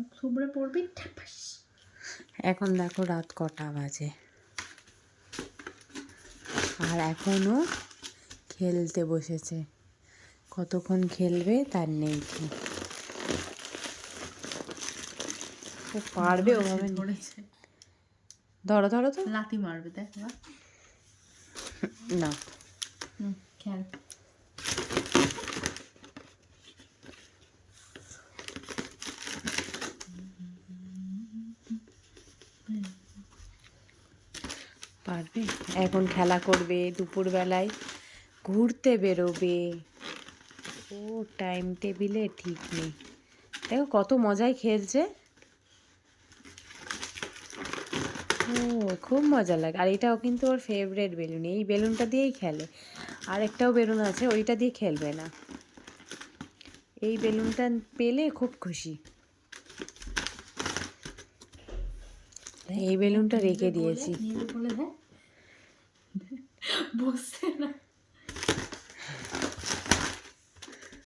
মুখ থুবড়ে পড়বি ঠাপাস। এখন দেখো রাত কটা বাজে, আর এখনো খেলতে বসেছে। কতক্ষণ খেলবে তার নেই ঠিক। ও পারবে ওভাবে? ধরেছে, ধরো ধরো তো। লাথি মারবে দেখ না খেল। পারবে? এখন খেলা করবে, দুপুরবেলায় ঘুরতে বেরোবে। ও টাইম টেবিলে ঠিক নেই। দেখো কত মজায় খেলছে। ও খুব মজা লাগে। আর এটাও কিন্তু ওর ফেভারিট বেলুন, এই বেলুনটা দিয়েই খেলে। আরেকটাও বেলুন আছে, ওইটা দিয়ে খেলবে না। এই বেলুনটা পেলে খুব খুশি। এই বেলুনটা রেখে দিয়েছি। বসছে না।